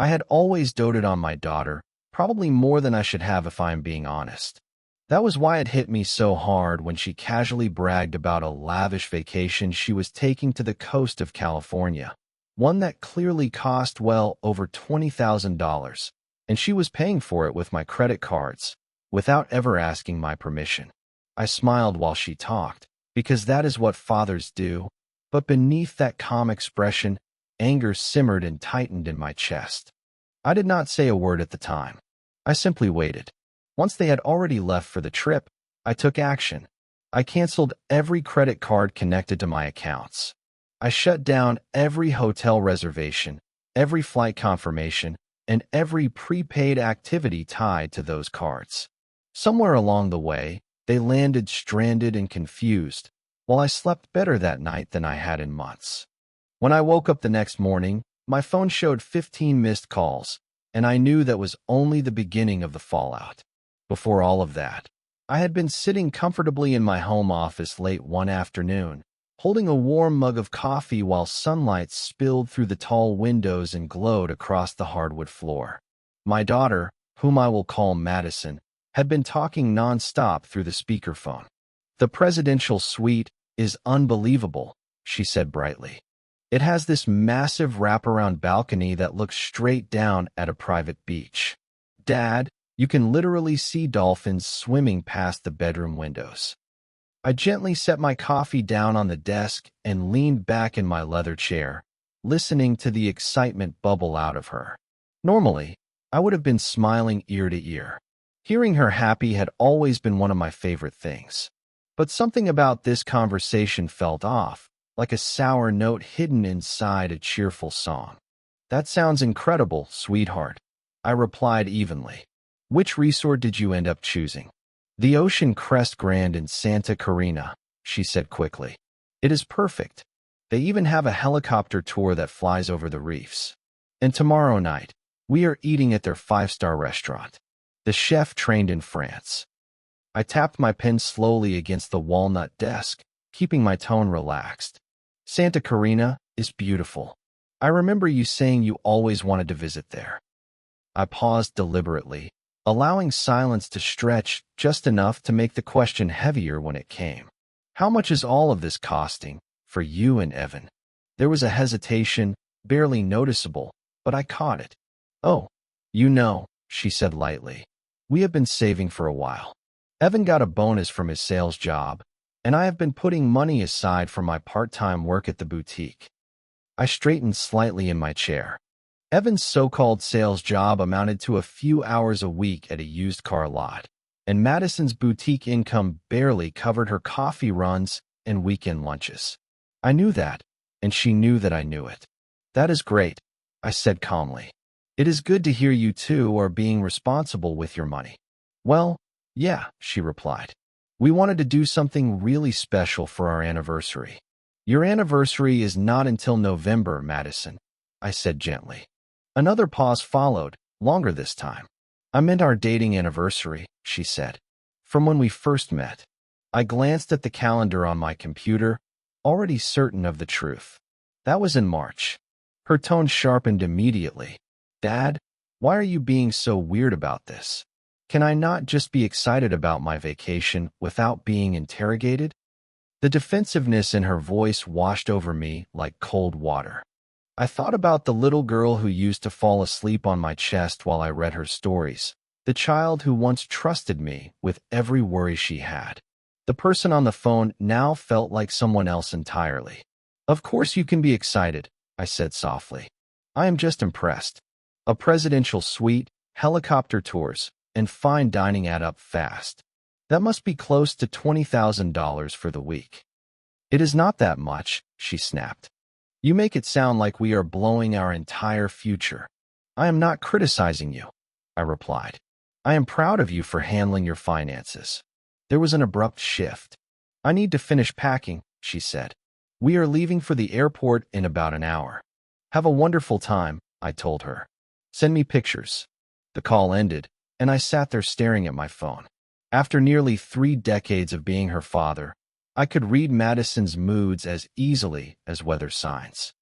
I had always doted on my daughter, probably more than I should have if I am being honest. That was why it hit me so hard when she casually bragged about a lavish vacation she was taking to the coast of California, one that clearly cost well over $20,000, and she was paying for it with my credit cards, without ever asking my permission. I smiled while she talked, because that is what fathers do, but beneath that calm expression, anger simmered and tightened in my chest. I did not say a word at the time. I simply waited. Once they had already left for the trip, I took action. I canceled every credit card connected to my accounts. I shut down every hotel reservation, every flight confirmation, and every prepaid activity tied to those cards. Somewhere along the way, they landed stranded and confused, while I slept better that night than I had in months. When I woke up the next morning, my phone showed 15 missed calls, and I knew that was only the beginning of the fallout. Before all of that, I had been sitting comfortably in my home office late one afternoon, holding a warm mug of coffee while sunlight spilled through the tall windows and glowed across the hardwood floor. My daughter, whom I will call Madison, had been talking nonstop through the speakerphone. "The presidential suite is unbelievable," she said brightly. "It has this massive wraparound balcony that looks straight down at a private beach. Dad, you can literally see dolphins swimming past the bedroom windows." I gently set my coffee down on the desk and leaned back in my leather chair, listening to the excitement bubble out of her. Normally, I would have been smiling ear to ear. Hearing her happy had always been one of my favorite things. But something about this conversation felt off, like a sour note hidden inside a cheerful song. "That sounds incredible, sweetheart," I replied evenly. "Which resort did you end up choosing?" "The Ocean Crest Grand in Santa Clarita," she said quickly. "It is perfect. They even have a helicopter tour that flies over the reefs. And tomorrow night, we are eating at their 5-star restaurant. The chef trained in France." I tapped my pen slowly against the walnut desk, keeping my tone relaxed. "Santa Clarita is beautiful. I remember you saying you always wanted to visit there." I paused deliberately, allowing silence to stretch just enough to make the question heavier when it came. "How much is all of this costing, for you and Evan?" There was a hesitation, barely noticeable, but I caught it. "Oh, you know," she said lightly. "We have been saving for a while. Evan got a bonus from his sales job, and I have been putting money aside for my part-time work at the boutique." I straightened slightly in my chair. Evan's so-called sales job amounted to a few hours a week at a used car lot, and Madison's boutique income barely covered her coffee runs and weekend lunches. I knew that, and she knew that I knew it. "That is great," I said calmly. "It is good to hear you two are being responsible with your money." "Well, yeah," she replied. "We wanted to do something really special for our anniversary." "Your anniversary is not until November, Madison," I said gently. Another pause followed, longer this time. "I meant our dating anniversary," she said. "From when we first met." I glanced at the calendar on my computer, already certain of the truth. That was in March. Her tone sharpened immediately. "Dad, why are you being so weird about this? Can I not just be excited about my vacation without being interrogated?" The defensiveness in her voice washed over me like cold water. I thought about the little girl who used to fall asleep on my chest while I read her stories, the child who once trusted me with every worry she had. The person on the phone now felt like someone else entirely. "Of course you can be excited," I said softly. "I am just impressed. A presidential suite, helicopter tours, and fine dining add up fast. That must be close to $20,000 for the week." "It is not that much," she snapped. "You make it sound like we are blowing our entire future." "I am not criticizing you," I replied. "I am proud of you for handling your finances." There was an abrupt shift. "I need to finish packing," she said. "We are leaving for the airport in about an hour." "Have a wonderful time," I told her. "Send me pictures." The call ended, and I sat there staring at my phone. After nearly 3 decades of being her father, I could read Madison's moods as easily as weather signs.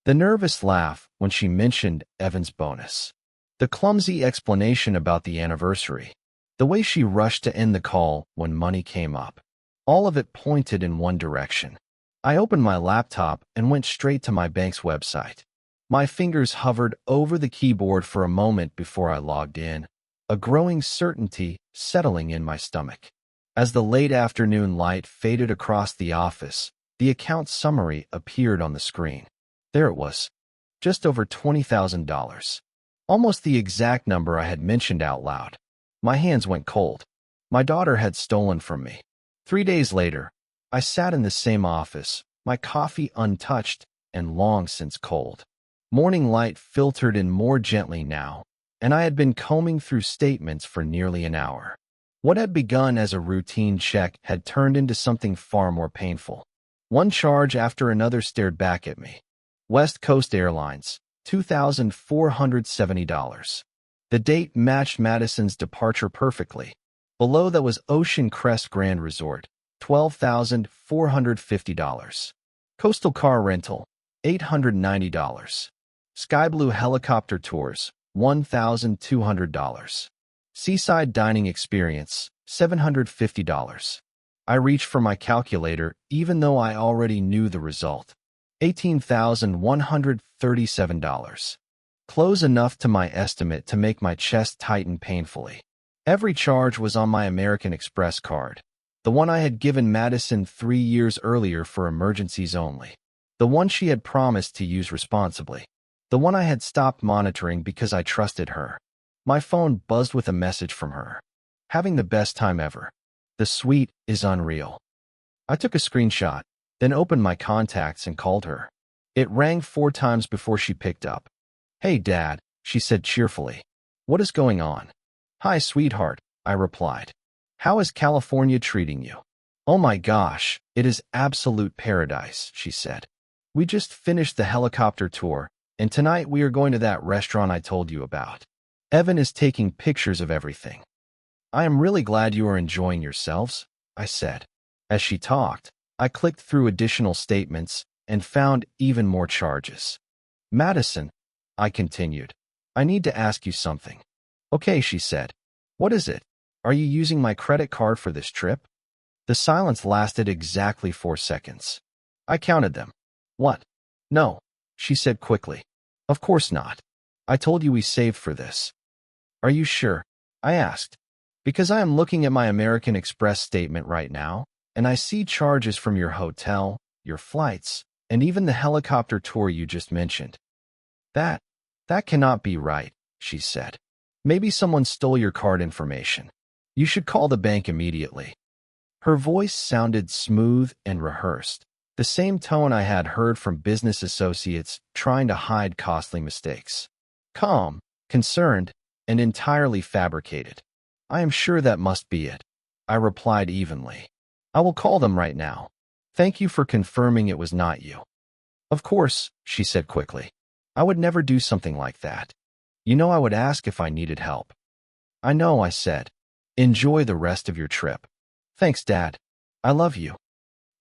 The nervous laugh when she mentioned Evan's bonus. The clumsy explanation about the anniversary. The way she rushed to end the call when money came up. All of it pointed in one direction. I opened my laptop and went straight to my bank's website. My fingers hovered over the keyboard for a moment before I logged in, a growing certainty settling in my stomach. As the late afternoon light faded across the office, the account summary appeared on the screen. There it was, just over $20,000. Almost the exact number I had mentioned out loud. My hands went cold. My daughter had stolen from me. 3 days later, I sat in the same office, my coffee untouched and long since cold. Morning light filtered in more gently now, and I had been combing through statements for nearly an hour. What had begun as a routine check had turned into something far more painful. One charge after another stared back at me. West Coast Airlines, $2,470. The date matched Madison's departure perfectly. Below that was Ocean Crest Grand Resort, $12,450. Coastal Car Rental, $890. Sky Blue Helicopter Tours, $1,200. Seaside Dining Experience, $750. I reached for my calculator even though I already knew the result. $18,137. Close enough to my estimate to make my chest tighten painfully. Every charge was on my American Express card. The one I had given Madison 3 years earlier for emergencies only. The one she had promised to use responsibly. The one I had stopped monitoring because I trusted her. My phone buzzed with a message from her. Having the best time ever. The suite is unreal. I took a screenshot, then opened my contacts and called her. It rang 4 times before she picked up. "Hey, Dad," she said cheerfully. "What is going on?" "Hi, sweetheart," I replied. "How is California treating you?" "Oh my gosh, it is absolute paradise," she said. "We just finished the helicopter tour, and tonight we are going to that restaurant I told you about. Evan is taking pictures of everything." "I am really glad you are enjoying yourselves," I said. As she talked, I clicked through additional statements and found even more charges. "Madison," I continued, "I need to ask you something." "Okay," she said. "What is it? Are you using my credit card for this trip?" The silence lasted exactly 4 seconds. I counted them. "What?" "No," she said quickly. "Of course not. I told you we saved for this." "Are you sure?" I asked. "Because I am looking at my American Express statement right now, and I see charges from your hotel, your flights, and even the helicopter tour you just mentioned." That cannot be right," she said. "Maybe someone stole your card information. You should call the bank immediately." Her voice sounded smooth and rehearsed, the same tone I had heard from business associates trying to hide costly mistakes. Calm, concerned, and entirely fabricated. "I am sure that must be it," I replied evenly. "I will call them right now. Thank you for confirming it was not you." "Of course," she said quickly. "I would never do something like that. You know I would ask if I needed help." "I know," I said. "Enjoy the rest of your trip." "Thanks, Dad. I love you."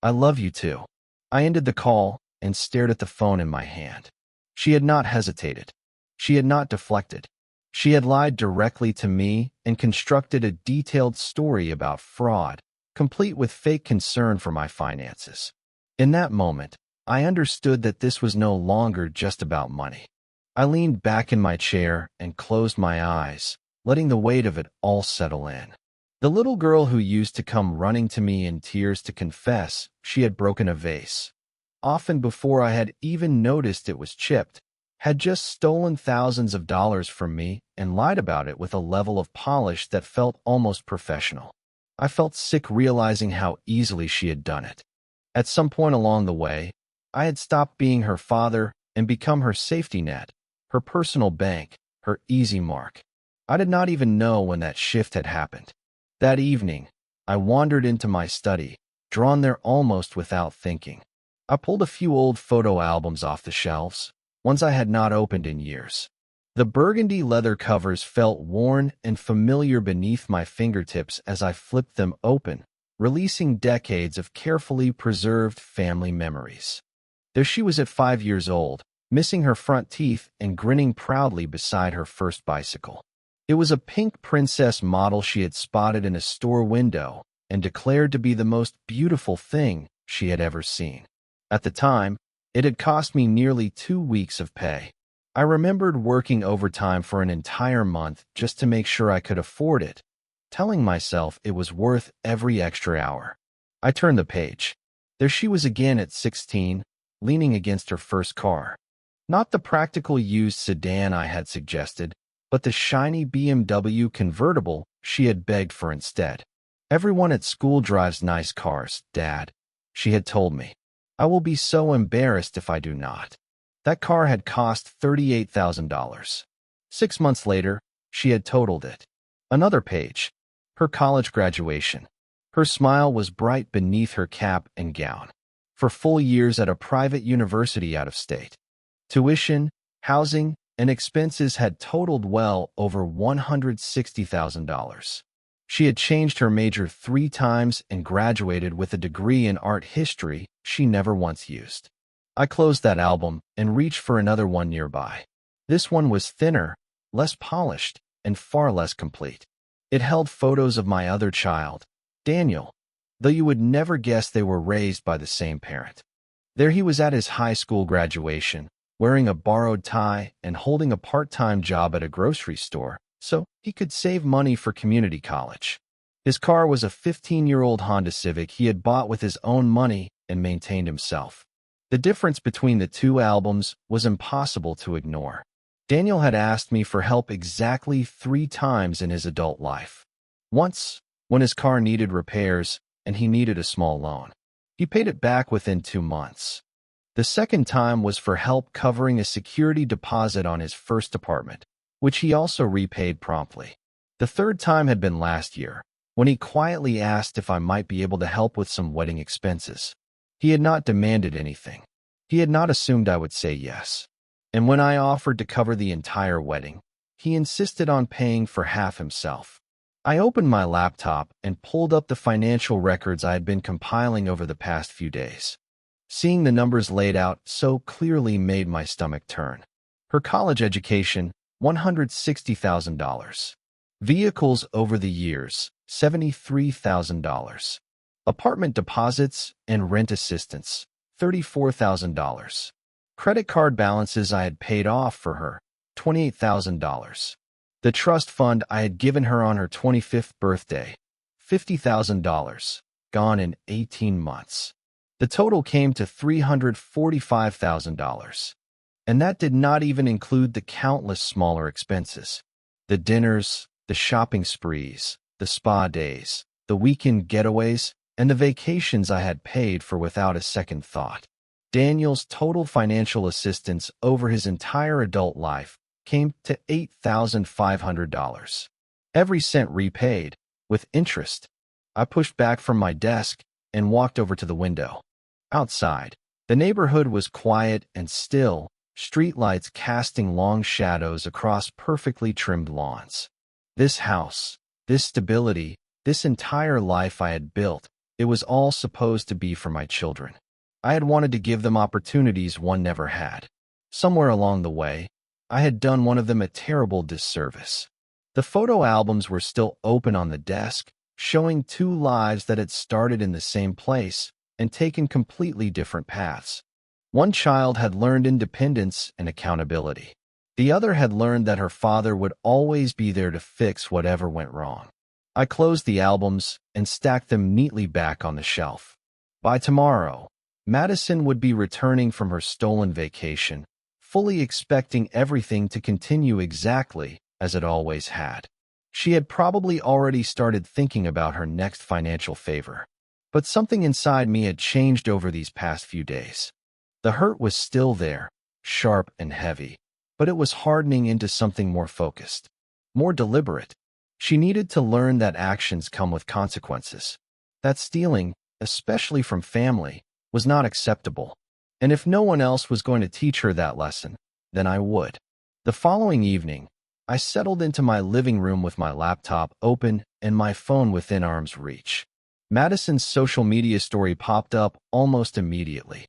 "I love you too." I ended the call and stared at the phone in my hand. She had not hesitated. She had not deflected. She had lied directly to me and constructed a detailed story about fraud, complete with fake concern for my finances. In that moment, I understood that this was no longer just about money. I leaned back in my chair and closed my eyes, letting the weight of it all settle in. The little girl who used to come running to me in tears to confess she had broken a vase, often before I had even noticed it was chipped, had just stolen thousands of dollars from me and lied about it with a level of polish that felt almost professional. I felt sick realizing how easily she had done it. At some point along the way, I had stopped being her father and become her safety net, her personal bank, her easy mark. I did not even know when that shift had happened. That evening, I wandered into my study, drawn there almost without thinking. I pulled a few old photo albums off the shelves, ones I had not opened in years. The burgundy leather covers felt worn and familiar beneath my fingertips as I flipped them open, releasing decades of carefully preserved family memories. There she was at 5 years old, missing her front teeth and grinning proudly beside her first bicycle. It was a pink princess model she had spotted in a store window and declared to be the most beautiful thing she had ever seen. At the time, it had cost me nearly 2 weeks of pay. I remembered working overtime for an entire month just to make sure I could afford it, telling myself it was worth every extra hour. I turned the page. There she was again at 16, leaning against her first car. Not the practical used sedan I had suggested, but the shiny BMW convertible she had begged for instead. "Everyone at school drives nice cars, Dad," she had told me. "I will be so embarrassed if I do not." That car had cost $38,000. 6 months later, she had totaled it. Another page. Her college graduation. Her smile was bright beneath her cap and gown. For full years at a private university out of state. Tuition, housing, and expenses had totaled well over $160,000. She had changed her major 3 times and graduated with a degree in art history she never once used. I closed that album and reached for another one nearby. This one was thinner, less polished, and far less complete. It held photos of my other child, Daniel, though you would never guess they were raised by the same parent. There he was at his high school graduation, wearing a borrowed tie and holding a part-time job at a grocery store so he could save money for community college. His car was a 15-year-old Honda Civic he had bought with his own money and maintained himself. The difference between the 2 albums was impossible to ignore. Daniel had asked me for help exactly 3 times in his adult life. Once, when his car needed repairs and he needed a small loan. He paid it back within 2 months. The second time was for help covering a security deposit on his first apartment, which he also repaid promptly. The third time had been last year, when he quietly asked if I might be able to help with some wedding expenses. He had not demanded anything. He had not assumed I would say yes. And when I offered to cover the entire wedding, he insisted on paying for half himself. I opened my laptop and pulled up the financial records I had been compiling over the past few days. Seeing the numbers laid out so clearly made my stomach turn. Her college education, $160,000. Vehicles over the years, $73,000. Apartment deposits and rent assistance, $34,000. Credit card balances I had paid off for her, $28,000. The trust fund I had given her on her 25th birthday, $50,000, gone in 18 months. The total came to $345,000. And that did not even include the countless smaller expenses. The dinners, the shopping sprees, the spa days, the weekend getaways, and the vacations I had paid for without a second thought. Daniel's total financial assistance over his entire adult life came to $8,500. Every cent repaid, with interest. I pushed back from my desk and walked over to the window. Outside, the neighborhood was quiet and still, streetlights casting long shadows across perfectly trimmed lawns. This house, this stability, this entire life I had built, it was all supposed to be for my children. I had wanted to give them opportunities one never had. Somewhere along the way, I had done one of them a terrible disservice. The photo albums were still open on the desk, showing 2 lives that had started in the same place and taken completely different paths. One child had learned independence and accountability. The other had learned that her father would always be there to fix whatever went wrong. I closed the albums and stacked them neatly back on the shelf. By tomorrow, Madison would be returning from her stolen vacation, fully expecting everything to continue exactly as it always had. She had probably already started thinking about her next financial favor. But something inside me had changed over these past few days. The hurt was still there, sharp and heavy, but it was hardening into something more focused, more deliberate. She needed to learn that actions come with consequences. That stealing, especially from family, was not acceptable. And if no one else was going to teach her that lesson, then I would. The following evening, I settled into my living room with my laptop open and my phone within arm's reach. Madison's social media story popped up almost immediately.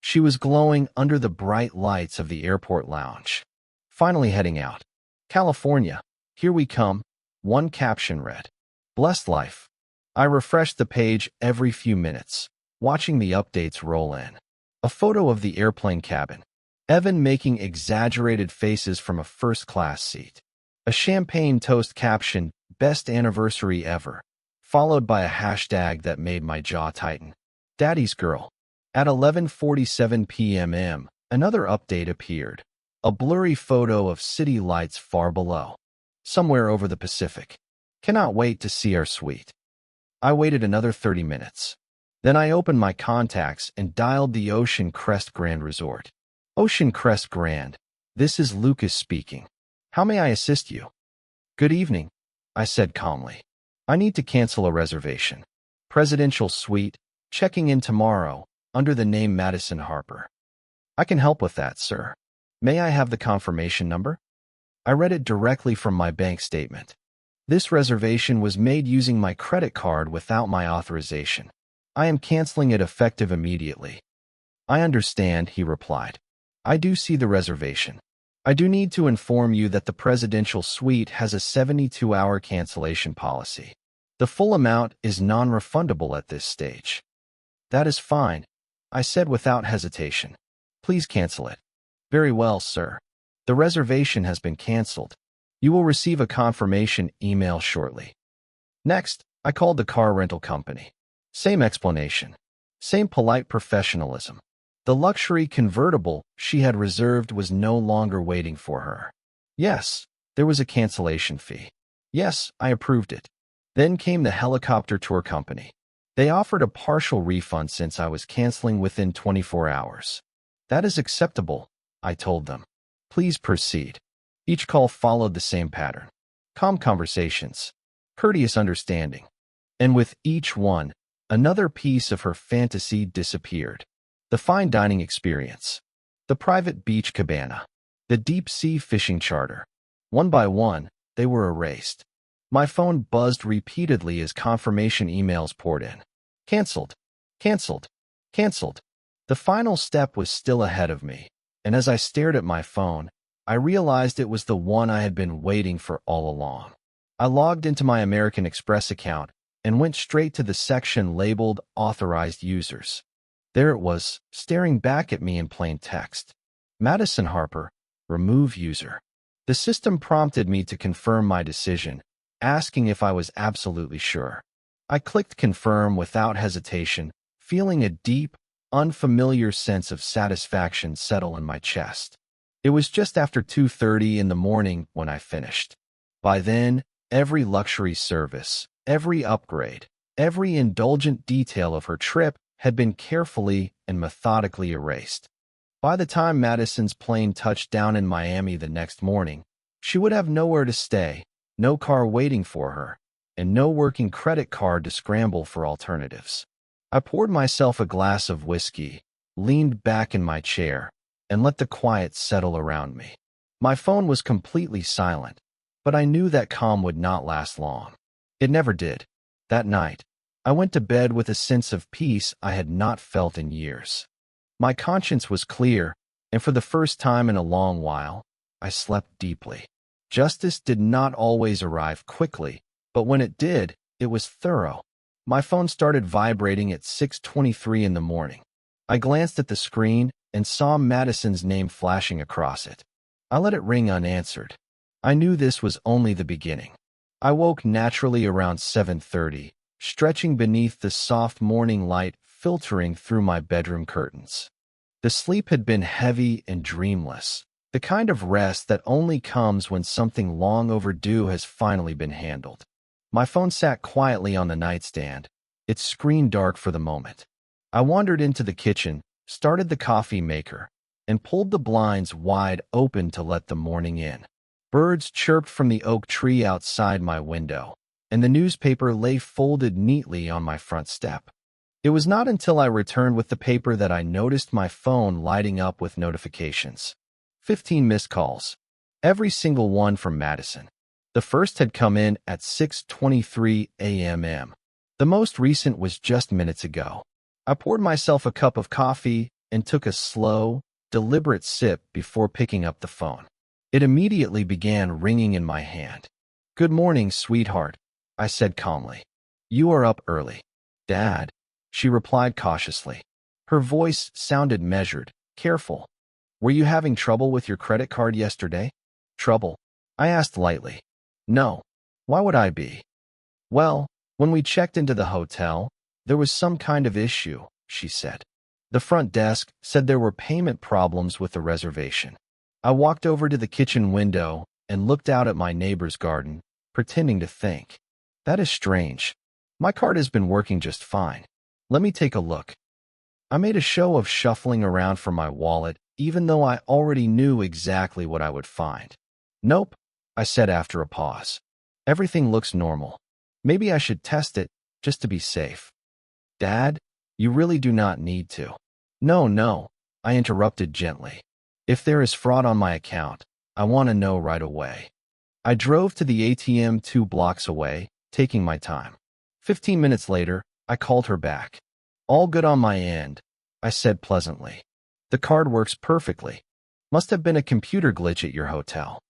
She was glowing under the bright lights of the airport lounge. Finally heading out. California, here we come. One caption read, "Blessed life." I refreshed the page every few minutes, watching the updates roll in. A photo of the airplane cabin. Evan making exaggerated faces from a first-class seat. A champagne toast caption, "Best anniversary ever," followed by a hashtag that made my jaw tighten. Daddy's girl. At 11:47 p.m., another update appeared. A blurry photo of city lights far below, somewhere over the Pacific. Cannot wait to see our suite. I waited another 30 minutes. Then I opened my contacts and dialed the Ocean Crest Grand Resort. Ocean Crest Grand. This is Lucas speaking. How may I assist you? Good evening, I said calmly. I need to cancel a reservation. Presidential suite, checking in tomorrow, under the name Madison Harper. I can help with that, sir. May I have the confirmation number? I read it directly from my bank statement. This reservation was made using my credit card without my authorization. I am canceling it effective immediately. I understand, he replied. I do see the reservation. I do need to inform you that the presidential suite has a 72-hour cancellation policy. The full amount is non-refundable at this stage. That is fine, I said without hesitation. Please cancel it. Very well, sir. The reservation has been canceled. You will receive a confirmation email shortly. Next, I called the car rental company. Same explanation. Same polite professionalism. The luxury convertible she had reserved was no longer waiting for her. Yes, there was a cancellation fee. Yes, I approved it. Then came the helicopter tour company. They offered a partial refund since I was canceling within 24 hours. That is acceptable, I told them. Please proceed. Each call followed the same pattern. Calm conversations. Courteous understanding. And with each one, another piece of her fantasy disappeared. The fine dining experience. The private beach cabana. The deep-sea fishing charter. One by one, they were erased. My phone buzzed repeatedly as confirmation emails poured in. Cancelled. Cancelled. Cancelled. The final step was still ahead of me, and as I stared at my phone, I realized it was the one I had been waiting for all along. I logged into my American Express account and went straight to the section labeled Authorized Users. There it was, staring back at me in plain text. Madison Harper, remove user. The system prompted me to confirm my decision, asking if I was absolutely sure. I clicked confirm without hesitation, feeling a deep, unfamiliar sense of satisfaction settle in my chest. It was just after 2:30 in the morning when I finished. By then, every luxury service, every upgrade, every indulgent detail of her trip had been carefully and methodically erased. By the time Madison's plane touched down in Miami the next morning, she would have nowhere to stay, no car waiting for her, and no working credit card to scramble for alternatives. I poured myself a glass of whiskey, leaned back in my chair, and let the quiet settle around me. My phone was completely silent, but I knew that calm would not last long. It never did. That night, I went to bed with a sense of peace I had not felt in years. My conscience was clear, and for the first time in a long while, I slept deeply. Justice did not always arrive quickly, but when it did, it was thorough. My phone started vibrating at 6:23 in the morning. I glanced at the screen and saw Madison's name flashing across it. I let it ring unanswered. I knew this was only the beginning. I woke naturally around 7:30, stretching beneath the soft morning light filtering through my bedroom curtains. The sleep had been heavy and dreamless, the kind of rest that only comes when something long overdue has finally been handled. My phone sat quietly on the nightstand, its screen dark for the moment. I wandered into the kitchen, started the coffee maker, and pulled the blinds wide open to let the morning in. Birds chirped from the oak tree outside my window, and the newspaper lay folded neatly on my front step. It was not until I returned with the paper that I noticed my phone lighting up with notifications. 15 missed calls, every single one from Madison. The first had come in at 6:23 a.m. The most recent was just minutes ago. I poured myself a cup of coffee and took a slow, deliberate sip before picking up the phone. It immediately began ringing in my hand. "Good morning, sweetheart," I said calmly. "You are up early." "Dad," she replied cautiously. Her voice sounded measured, careful. "Were you having trouble with your credit card yesterday?" "Trouble?" I asked lightly. "No. Why would I be?" "Well, when we checked into the hotel, there was some kind of issue," she said. "The front desk said there were payment problems with the reservation." I walked over to the kitchen window and looked out at my neighbor's garden, pretending to think. "That is strange. My card has been working just fine. Let me take a look." I made a show of shuffling around for my wallet, even though I already knew exactly what I would find. "Nope," I said after a pause. "Everything looks normal. Maybe I should test it, just to be safe." "Dad, you really do not need to." No, I interrupted gently. "If there is fraud on my account, I want to know right away." I drove to the ATM 2 blocks away, taking my time. 15 minutes later, I called her back. "All good on my end," I said pleasantly. "The card works perfectly. Must have been a computer glitch at your hotel."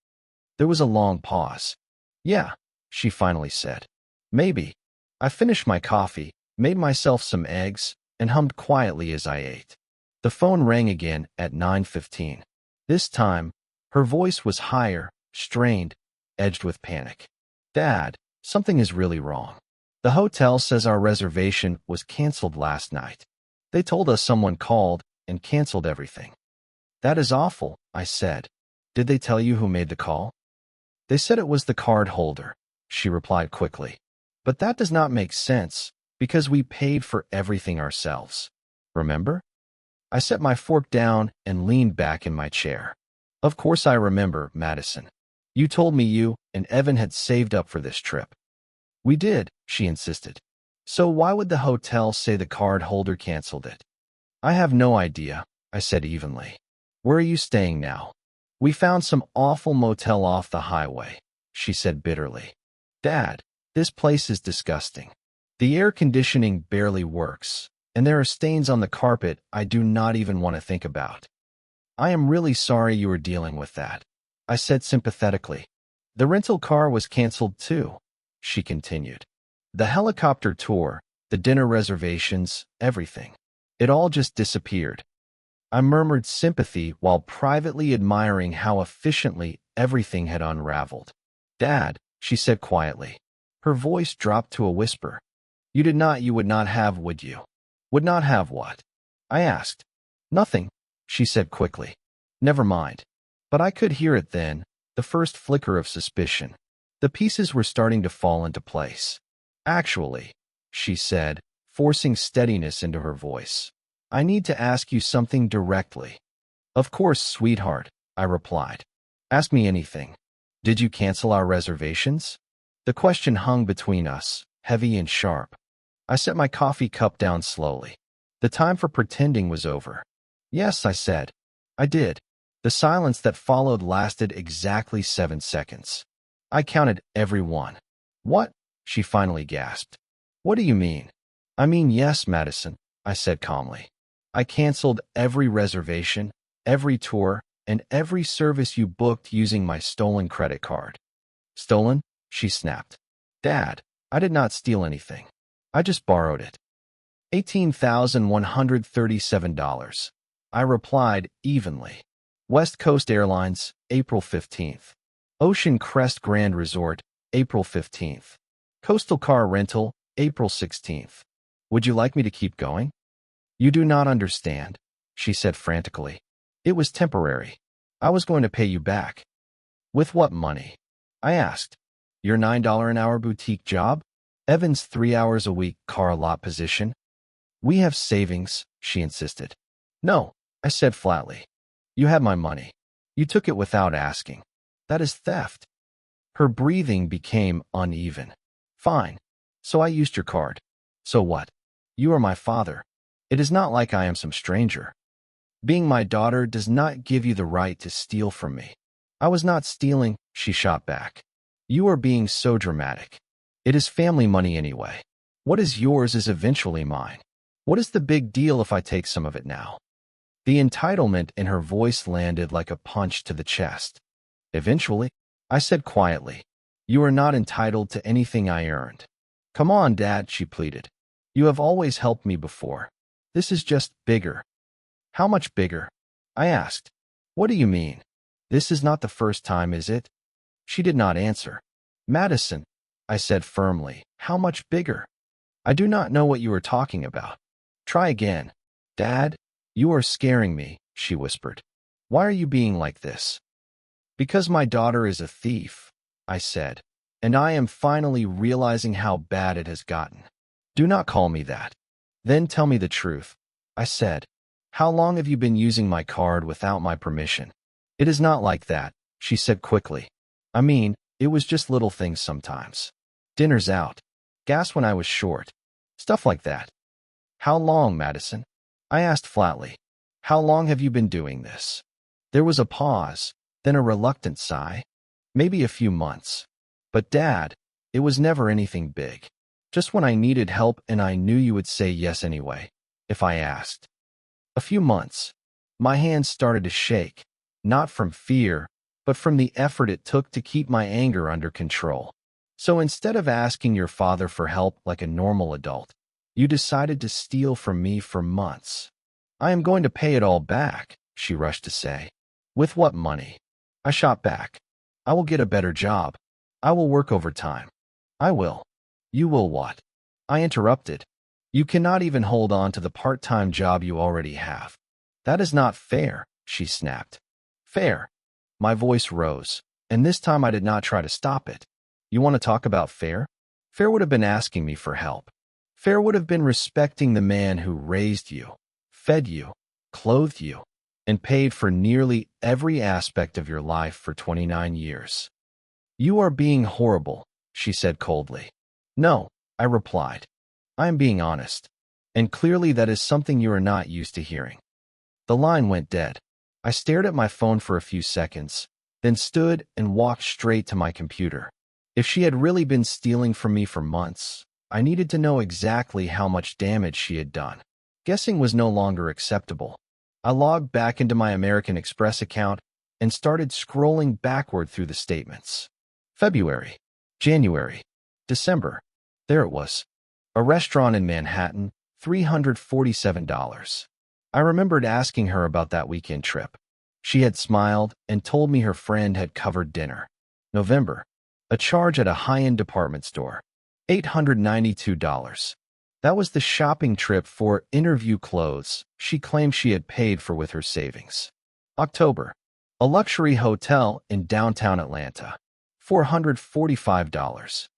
There was a long pause. "Yeah," she finally said. "Maybe." I finished my coffee, made myself some eggs, and hummed quietly as I ate. The phone rang again at 9:15. This time, her voice was higher, strained, edged with panic. "Dad, something is really wrong. The hotel says our reservation was canceled last night. They told us someone called and canceled everything." "That is awful," I said. "Did they tell you who made the call?" "They said it was the card holder," she replied quickly. "But that does not make sense, because we paid for everything ourselves. Remember?" I set my fork down and leaned back in my chair. "Of course I remember, Madison. You told me you and Evan had saved up for this trip." "We did," she insisted. "So why would the hotel say the card holder canceled it?" "I have no idea," I said evenly. "Where are you staying now?" "We found some awful motel off the highway," she said bitterly. "Dad, this place is disgusting. The air conditioning barely works, and there are stains on the carpet I do not even want to think about." "I am really sorry you are dealing with that," I said sympathetically. "The rental car was canceled too," she continued. "The helicopter tour, the dinner reservations, everything. It all just disappeared." I murmured sympathy while privately admiring how efficiently everything had unraveled. "Dad," she said quietly. Her voice dropped to a whisper. You would not have, would you?" "Would not have what?" I asked. "Nothing," she said quickly. "Never mind." But I could hear it then, the first flicker of suspicion. The pieces were starting to fall into place. "Actually," she said, forcing steadiness into her voice, "I need to ask you something directly." "Of course, sweetheart," I replied. "Ask me anything. Did you cancel our reservations?" The question hung between us, heavy and sharp. I set my coffee cup down slowly. The time for pretending was over. "Yes," I said. "I did." The silence that followed lasted exactly 7 seconds. I counted every one. "What?" she finally gasped. "What do you mean?" "I mean, yes, Madison," I said calmly. "I canceled every reservation, every tour, and every service you booked using my stolen credit card." "Stolen?" she snapped. "Dad, I did not steal anything. I just borrowed it." $18,137. I replied evenly. West Coast Airlines, April 15th. Ocean Crest Grand Resort, April 15th. Coastal Car Rental, April 16th. "Would you like me to keep going?" "You do not understand," she said frantically. "It was temporary. I was going to pay you back." "With what money?" I asked. "Your $9 an hour boutique job? Evan's 3 hours a week car lot position?" "We have savings," she insisted. "No," I said flatly. "You had my money. You took it without asking. That is theft." Her breathing became uneven. "Fine. So I used your card. So what? You are my father. It is not like I am some stranger. Being my daughter does not give you the right to steal from me." "I was not stealing," she shot back. "You are being so dramatic. It is family money anyway. What is yours is eventually mine. What is the big deal if I take some of it now?" The entitlement in her voice landed like a punch to the chest. Eventually, I said quietly, "You are not entitled to anything I earned." "Come on, Dad," she pleaded. "You have always helped me before. This is just bigger." "How much bigger?" I asked. "What do you mean? This is not the first time, is it?" She did not answer. "Madison," I said firmly, "how much bigger? I do not know what you are talking about. Try again." "Dad, you are scaring me," she whispered. "Why are you being like this?" "Because my daughter is a thief," I said, "and I am finally realizing how bad it has gotten." "Do not call me that." "Then tell me the truth," I said. "How long have you been using my card without my permission?" "It is not like that," she said quickly. "I mean, it was just little things sometimes. Dinners out, gas when I was short, stuff like that." "How long, Madison?" I asked flatly. "How long have you been doing this?" There was a pause, then a reluctant sigh. "Maybe a few months. But Dad, it was never anything big. Just when I needed help and I knew you would say yes anyway, if I asked." "A few months." My hands started to shake, not from fear, but from the effort it took to keep my anger under control. "So instead of asking your father for help like a normal adult, you decided to steal from me for months." "I am going to pay it all back," she rushed to say. "With what money?" I shot back. "I will get a better job. I will work overtime." "I will." "You will what?" I interrupted. "You cannot even hold on to the part-time job you already have." "That is not fair," she snapped. "Fair?" My voice rose, and this time I did not try to stop it. "You want to talk about fair? Fair would have been asking me for help. Fair would have been respecting the man who raised you, fed you, clothed you, and paid for nearly every aspect of your life for 29 years. "You are being horrible," she said coldly. "No," I replied. "I am being honest. And clearly that is something you are not used to hearing." The line went dead. I stared at my phone for a few seconds, then stood and walked straight to my computer. If she had really been stealing from me for months, I needed to know exactly how much damage she had done. Guessing was no longer acceptable. I logged back into my American Express account and started scrolling backward through the statements. February, January, December. There it was. A restaurant in Manhattan, $347. I remembered asking her about that weekend trip. She had smiled and told me her friend had covered dinner. November. A charge at a high-end department store. $892. That was the shopping trip for interview clothes she claimed she had paid for with her savings. October. A luxury hotel in downtown Atlanta. $445.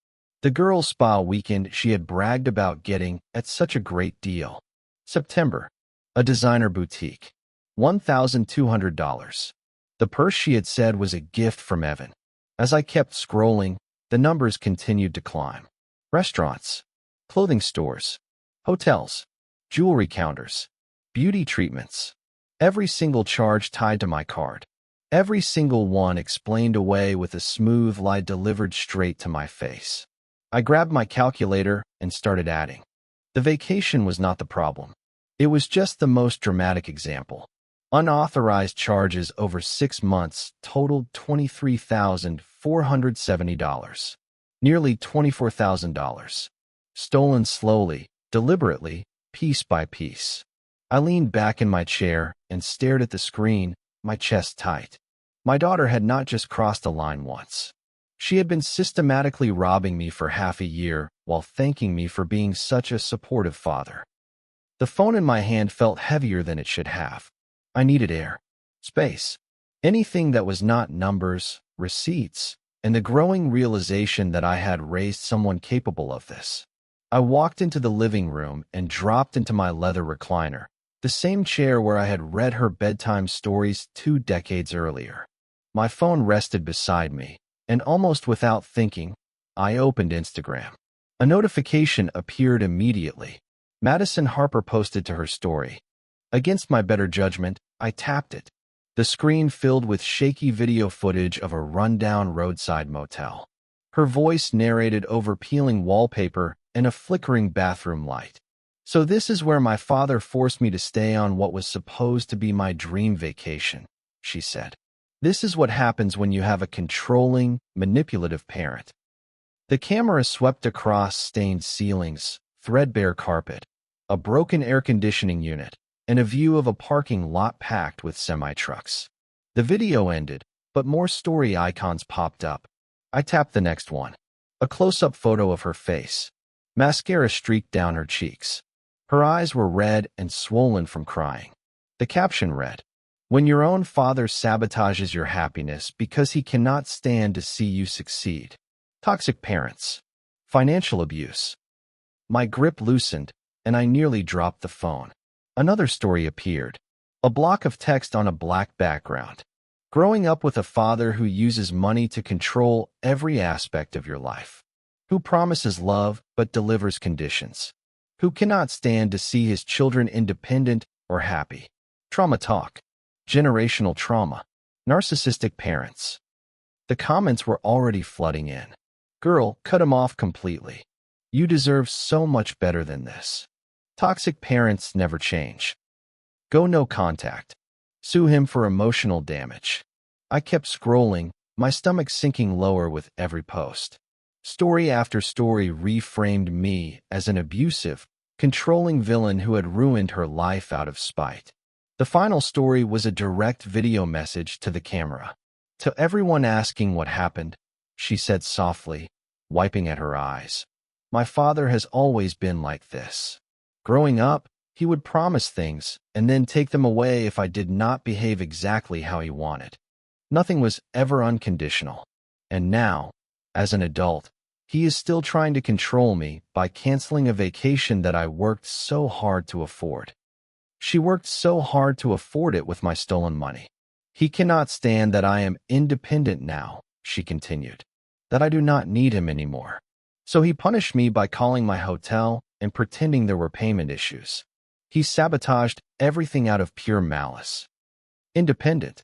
The girls' spa weekend she had bragged about getting at such a great deal. September. A designer boutique. $1,200. The purse she had said was a gift from Evan. As I kept scrolling, the numbers continued to climb. Restaurants, clothing stores, hotels, jewelry counters, beauty treatments. Every single charge tied to my card. Every single one explained away with a smooth lie delivered straight to my face. I grabbed my calculator and started adding. The vacation was not the problem. It was just the most dramatic example. Unauthorized charges over 6 months totaled $23,470. Nearly $24,000. Stolen slowly, deliberately, piece by piece. I leaned back in my chair and stared at the screen, my chest tight. My daughter had not just crossed a line once. She had been systematically robbing me for half a year while thanking me for being such a supportive father. The phone in my hand felt heavier than it should have. I needed air, space, anything that was not numbers, receipts, and the growing realization that I had raised someone capable of this. I walked into the living room and dropped into my leather recliner, the same chair where I had read her bedtime stories 2 decades earlier. My phone rested beside me, and almost without thinking, I opened Instagram. A notification appeared immediately. Madison Harper posted to her story. Against my better judgment, I tapped it. The screen filled with shaky video footage of a rundown roadside motel. Her voice narrated over peeling wallpaper and a flickering bathroom light. So this is where my father forced me to stay on what was supposed to be my dream vacation, she said. This is what happens when you have a controlling, manipulative parent. The camera swept across stained ceilings, threadbare carpet, a broken air conditioning unit, and a view of a parking lot packed with semi-trucks. The video ended, but more story icons popped up. I tapped the next one. A close-up photo of her face. Mascara streaked down her cheeks. Her eyes were red and swollen from crying. The caption read, "When your own father sabotages your happiness because he cannot stand to see you succeed. Toxic parents. Financial abuse." My grip loosened, and I nearly dropped the phone. Another story appeared. A block of text on a black background. Growing up with a father who uses money to control every aspect of your life. Who promises love but delivers conditions. Who cannot stand to see his children independent or happy. Trauma talk. Generational trauma. Narcissistic parents. The comments were already flooding in. Girl, cut him off completely. You deserve so much better than this. Toxic parents never change. Go no contact. Sue him for emotional damage. I kept scrolling, my stomach sinking lower with every post. Story after story reframed me as an abusive, controlling villain who had ruined her life out of spite. The final story was a direct video message to the camera. To everyone asking what happened, she said softly, wiping at her eyes. My father has always been like this. Growing up, he would promise things and then take them away if I did not behave exactly how he wanted. Nothing was ever unconditional. And now, as an adult, he is still trying to control me by canceling a vacation that I worked so hard to afford. She worked so hard to afford it with my stolen money. He cannot stand that I am independent now, she continued, that I do not need him anymore. So he punished me by calling my hotel and pretending there were payment issues. He sabotaged everything out of pure malice. Independent.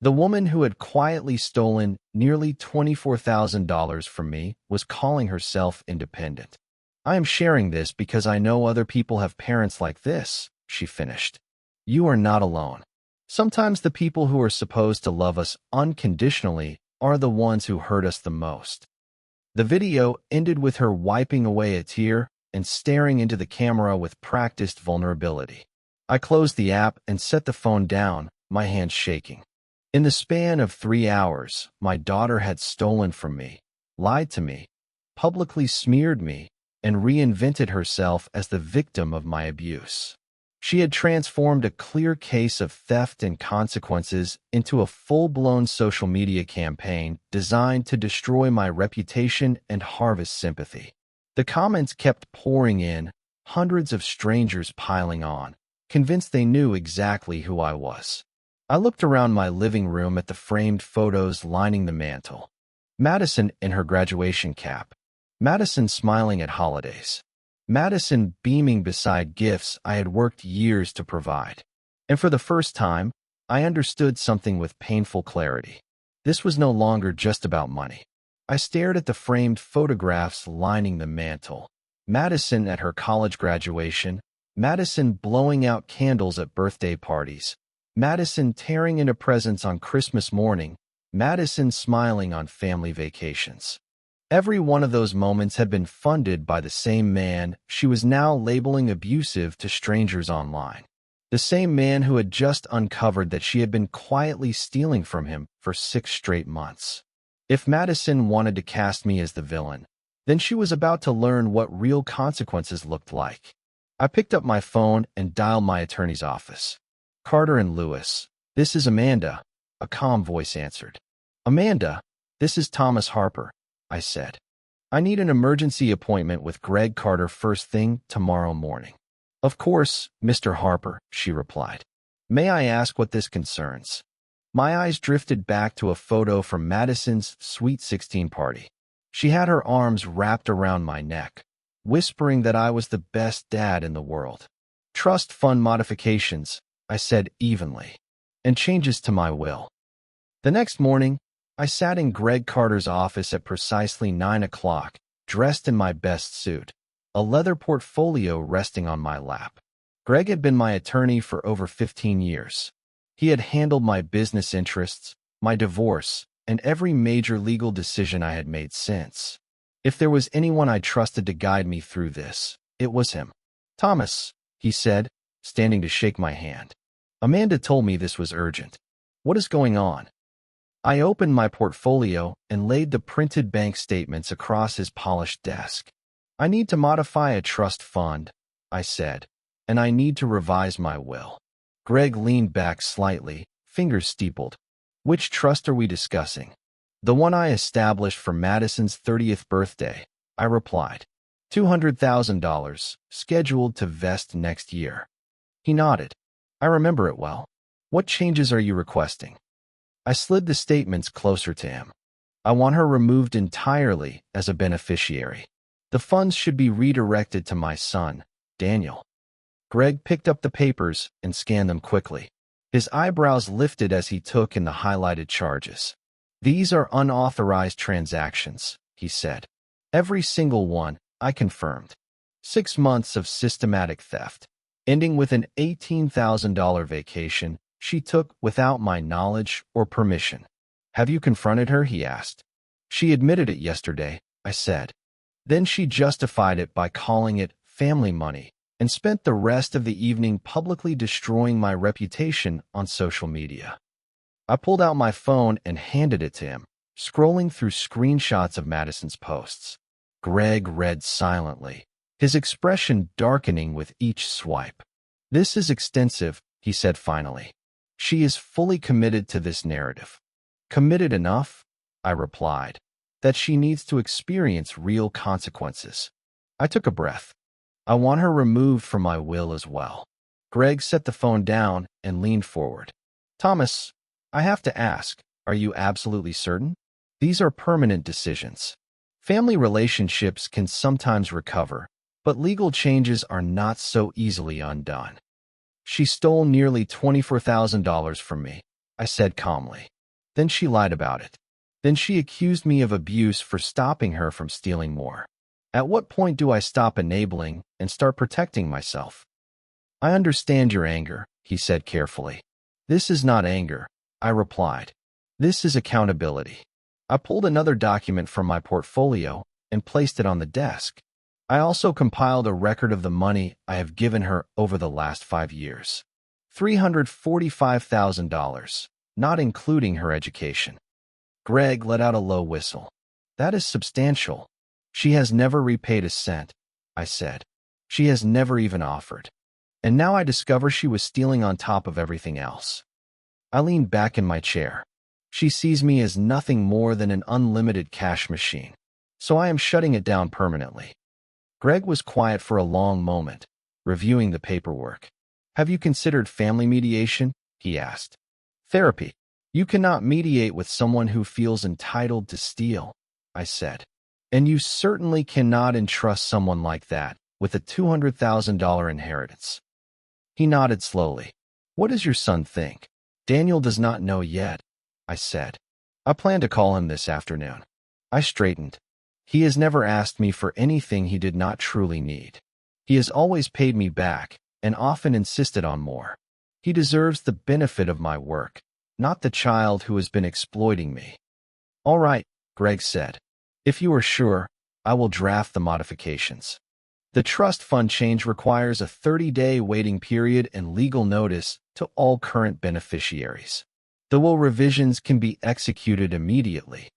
The woman who had quietly stolen nearly $24,000 from me was calling herself independent. I am sharing this because I know other people have parents like this, she finished. You are not alone. Sometimes the people who are supposed to love us unconditionally are the ones who hurt us the most. The video ended with her wiping away a tear and staring into the camera with practiced vulnerability. I closed the app and set the phone down, my hands shaking. In the span of 3 hours, my daughter had stolen from me, lied to me, publicly smeared me, and reinvented herself as the victim of my abuse. She had transformed a clear case of theft and consequences into a full-blown social media campaign designed to destroy my reputation and harvest sympathy. The comments kept pouring in, hundreds of strangers piling on, convinced they knew exactly who I was. I looked around my living room at the framed photos lining the mantel. Madison in her graduation cap. Madison smiling at holidays. Madison beaming beside gifts I had worked years to provide. And for the first time, I understood something with painful clarity. This was no longer just about money. I stared at the framed photographs lining the mantel. Madison at her college graduation. Madison blowing out candles at birthday parties. Madison tearing into presents on Christmas morning, Madison smiling on family vacations. Every one of those moments had been funded by the same man she was now labeling abusive to strangers online. The same man who had just uncovered that she had been quietly stealing from him for 6 straight months. If Madison wanted to cast me as the villain, then she was about to learn what real consequences looked like. I picked up my phone and dialed my attorney's office. Carter and Lewis, this is Amanda, a calm voice answered. Amanda, this is Thomas Harper, I said. I need an emergency appointment with Greg Carter first thing tomorrow morning. Of course, Mr. Harper, she replied. May I ask what this concerns? My eyes drifted back to a photo from Madison's Sweet 16 party. She had her arms wrapped around my neck, whispering that I was the best dad in the world. Trust fund modifications, I said evenly, and changes to my will. The next morning, I sat in Greg Carter's office at precisely 9 o'clock, dressed in my best suit. a leather portfolio resting on my lap. Greg had been my attorney for over 15 years. He had handled my business interests, my divorce, and every major legal decision I had made since. If there was anyone I trusted to guide me through this, it was him. "Thomas," he said, standing to shake my hand. "Amanda told me this was urgent. What is going on?" I opened my portfolio and laid the printed bank statements across his polished desk. "I need to modify a trust fund," I said, "and I need to revise my will." Greg leaned back slightly, fingers steepled. "Which trust are we discussing?" "The one I established for Madison's 30th birthday," I replied. $200,000, scheduled to vest next year. He nodded. "I remember it well. What changes are you requesting?" I slid the statements closer to him. "I want her removed entirely as a beneficiary. The funds should be redirected to my son, Daniel." Greg picked up the papers and scanned them quickly. His eyebrows lifted as he took in the highlighted charges. "These are unauthorized transactions," he said. "Every single one," I confirmed. 6 months of systematic theft, ending with an $18,000 vacation she took without my knowledge or permission. "Have you confronted her?" he asked. "She admitted it yesterday," I said. Then she justified it by calling it family money and spent the rest of the evening publicly destroying my reputation on social media. I pulled out my phone and handed it to him, scrolling through screenshots of Madison's posts. Greg read silently, his expression darkening with each swipe. "This is extensive," he said finally. "She is fully committed to this narrative." "Committed enough," I replied, "that she needs to experience real consequences." I took a breath. "I want her removed from my will as well." Greg set the phone down and leaned forward. "Thomas, I have to ask, are you absolutely certain? These are permanent decisions. Family relationships can sometimes recover, but legal changes are not so easily undone." "She stole nearly $24,000 from me," I said calmly. "Then she lied about it. Then she accused me of abuse for stopping her from stealing more. At what point do I stop enabling and start protecting myself?" "I understand your anger," he said carefully. "This is not anger," I replied. "This is accountability." I pulled another document from my portfolio and placed it on the desk. I also compiled a record of the money I have given her over the last 5 years. $345,000, not including her education. Greg let out a low whistle. "That is substantial." "She has never repaid a cent," I said. "She has never even offered. And now I discover she was stealing on top of everything else." I leaned back in my chair. "She sees me as nothing more than an unlimited cash machine, so I am shutting it down permanently." Greg was quiet for a long moment, reviewing the paperwork. "Have you considered family mediation?" he asked. "Therapy. You cannot mediate with someone who feels entitled to steal," I said. "And you certainly cannot entrust someone like that with a $200,000 inheritance." He nodded slowly. "What does your son think?" "Daniel does not know yet," I said. "I plan to call him this afternoon." I straightened. "He has never asked me for anything he did not truly need. He has always paid me back and often insisted on more. He deserves the benefit of my work, not the child who has been exploiting me." "All right," Greg said. "If you are sure, I will draft the modifications. The trust fund change requires a 30-day waiting period and legal notice to all current beneficiaries. The will revisions can be executed immediately."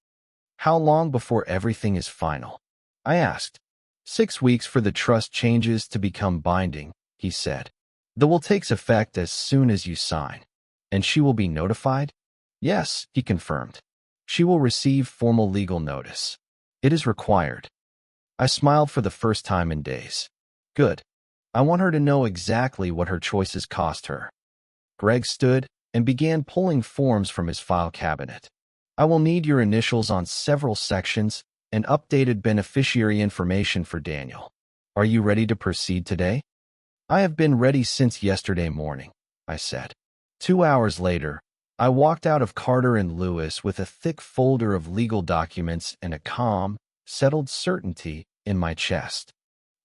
"How long before everything is final?" I asked. 6 weeks for the trust changes to become binding," he said. "The will takes effect as soon as you sign." "And she will be notified?" "Yes," he confirmed. "She will receive formal legal notice. It is required." I smiled for the first time in days. Good. I want her to know exactly what her choices cost her. Greg stood and began pulling forms from his file cabinet. "I will need your initials on several sections and updated beneficiary information for Daniel. Are you ready to proceed today?" "I have been ready since yesterday morning," I said. 2 hours later, I walked out of Carter and Lewis with a thick folder of legal documents and a calm, settled certainty in my chest.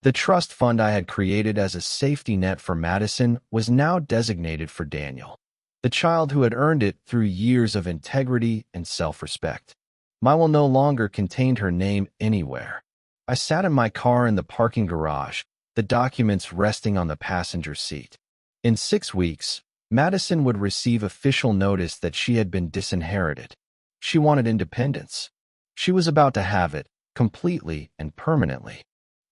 The trust fund I had created as a safety net for Madison was now designated for Daniel, the child who had earned it through years of integrity and self-respect. My will no longer contained her name anywhere. I sat in my car in the parking garage, the documents resting on the passenger seat. In 6 weeks, Madison would receive official notice that she had been disinherited. She wanted independence. She was about to have it, completely and permanently.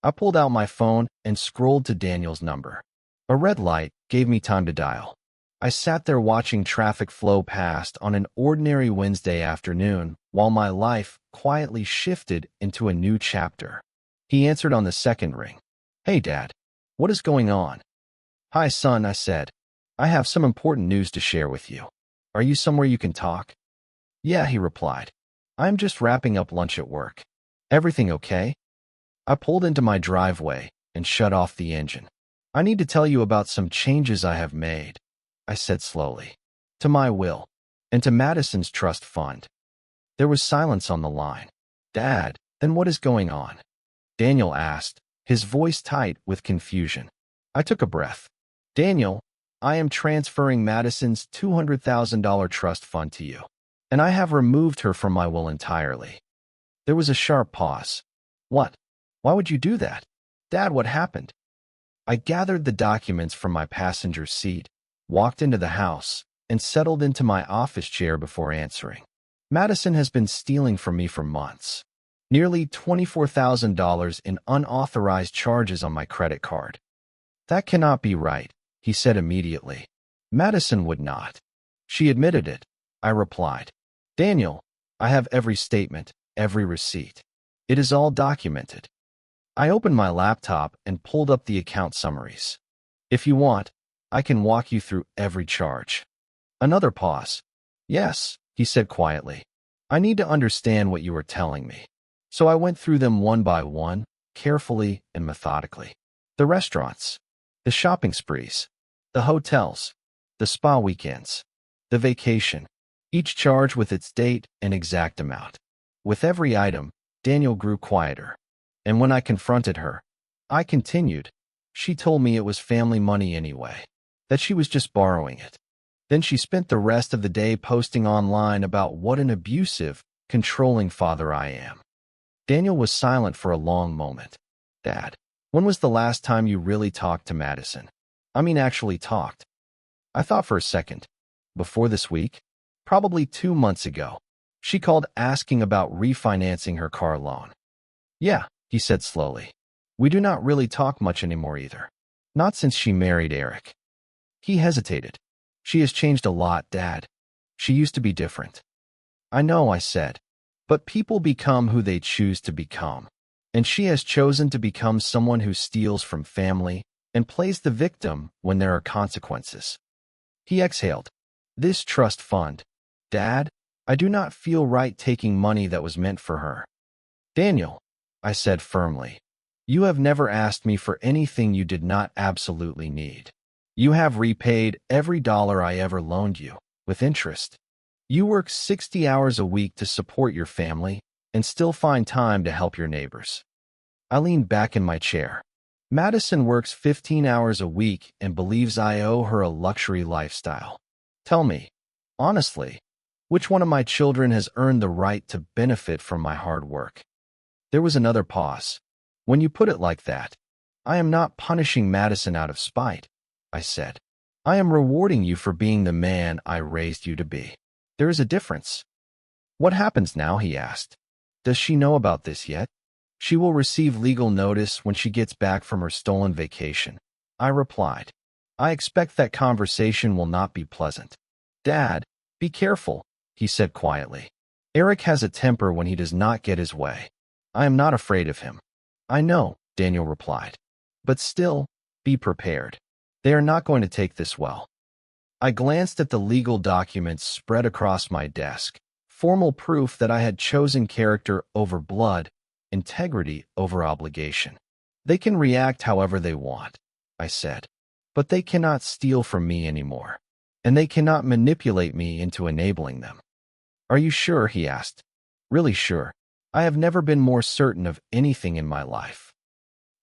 I pulled out my phone and scrolled to Daniel's number. A red light gave me time to dial. I sat there watching traffic flow past on an ordinary Wednesday afternoon while my life quietly shifted into a new chapter. He answered on the second ring. "Hey, Dad. What is going on?" "Hi, son," I said. "I have some important news to share with you. Are you somewhere you can talk?" "Yeah," he replied. "I'm just wrapping up lunch at work. Everything okay?" I pulled into my driveway and shut off the engine. "I need to tell you about some changes I have made," I said slowly, "to my will and to Madison's trust fund." There was silence on the line. "Dad, then what is going on?" Daniel asked, his voice tight with confusion. I took a breath. "Daniel, I am transferring Madison's $200,000 trust fund to you, and I have removed her from my will entirely." There was a sharp pause. "What? Why would you do that? Dad, what happened?" I gathered the documents from my passenger seat, walked into the house, and settled into my office chair before answering. Madison has been stealing from me for months. Nearly $24,000 in unauthorized charges on my credit card. "That cannot be right," he said immediately. "Madison would not." "She admitted it," I replied. "Daniel, I have every statement, every receipt. It is all documented." I opened my laptop and pulled up the account summaries. "If you want, I can walk you through every charge." Another pause. "Yes," he said quietly. "I need to understand what you are telling me." So I went through them one by one, carefully and methodically. The restaurants, the shopping sprees, the hotels, the spa weekends, the vacation, each charge with its date and exact amount. With every item, Daniel grew quieter. And when I confronted her, I continued. She told me it was family money anyway, that she was just borrowing it. Then she spent the rest of the day posting online about what an abusive, controlling father I am. Daniel was silent for a long moment. "Dad, when was the last time you really talked to Madison? I mean, actually talked." I thought for a second. "Before this week? Probably 2 months ago. She called asking about refinancing her car loan." "Yeah," he said slowly. "We do not really talk much anymore either. Not since she married Eric." He hesitated. "She has changed a lot, Dad. She used to be different." "I know," I said. "But people become who they choose to become. And she has chosen to become someone who steals from family and plays the victim when there are consequences." He exhaled. "This trust fund. Dad, I do not feel right taking money that was meant for her." "Daniel," I said firmly, "you have never asked me for anything you did not absolutely need. You have repaid every dollar I ever loaned you, with interest. You work 60 hours a week to support your family and still find time to help your neighbors." I leaned back in my chair. "Madison works 15 hours a week and believes I owe her a luxury lifestyle. Tell me, honestly, which one of my children has earned the right to benefit from my hard work?" There was another pause. "When you put it like that, I am not punishing Madison out of spite," I said. "I am rewarding you for being the man I raised you to be. There is a difference." "What happens now?" he asked. "Does she know about this yet?" "She will receive legal notice when she gets back from her stolen vacation," I replied. "I expect that conversation will not be pleasant." "Dad, be careful," he said quietly. "Eric has a temper when he does not get his way. I am not afraid of him." "I know," Daniel replied. "But still, be prepared. They are not going to take this well." I glanced at the legal documents spread across my desk, formal proof that I had chosen character over blood, integrity over obligation. "They can react however they want," I said, "but they cannot steal from me anymore, and they cannot manipulate me into enabling them." "Are you sure?" he asked. "Really sure. I have never been more certain of anything in my life."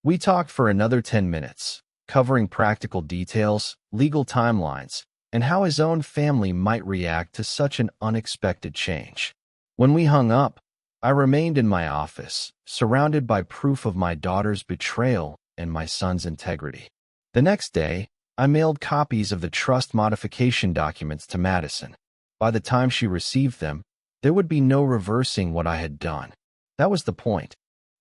We talked for another 10 minutes, covering practical details, legal timelines, and how his own family might react to such an unexpected change. When we hung up, I remained in my office, surrounded by proof of my daughter's betrayal and my son's integrity. The next day, I mailed copies of the trust modification documents to Madison. By the time she received them, there would be no reversing what I had done. That was the point.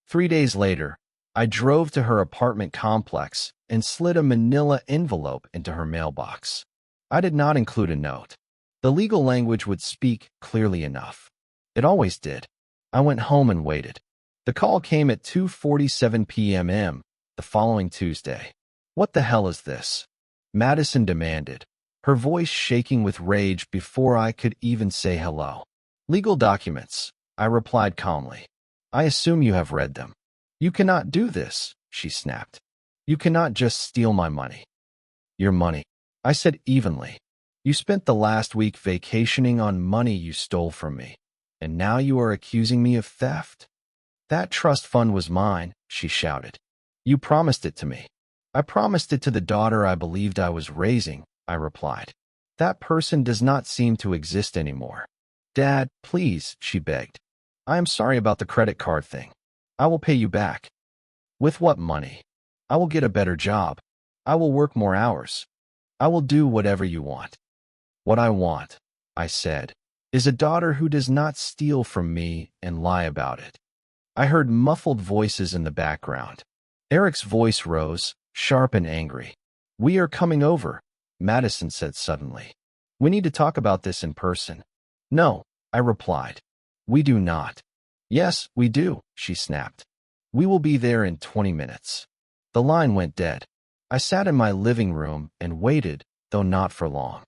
3 days later, I drove to her apartment complex and slid a manila envelope into her mailbox. I did not include a note. The legal language would speak clearly enough. It always did. I went home and waited. The call came at 2:47 p.m. the following Tuesday. "What the hell is this?" Madison demanded, her voice shaking with rage before I could even say hello. "Legal documents," I replied calmly. "I assume you have read them." "You cannot do this," she snapped. "You cannot just steal my money." "Your money," I said evenly. "You spent the last week vacationing on money you stole from me, and now you are accusing me of theft." "That trust fund was mine," she shouted. "You promised it to me." "I promised it to the daughter I believed I was raising," I replied. "That person does not seem to exist anymore." "Dad, please," she begged. "I am sorry about the credit card thing. I will pay you back." "With what money?" "I will get a better job. I will work more hours. I will do whatever you want." "What I want," I said, "is a daughter who does not steal from me and lie about it." I heard muffled voices in the background. Eric's voice rose, sharp and angry. "We are coming over," Madison said suddenly. "We need to talk about this in person." "No," I replied. "We do not." "Yes, we do," she snapped. "We will be there in 20 minutes. The line went dead. I sat in my living room and waited, though not for long.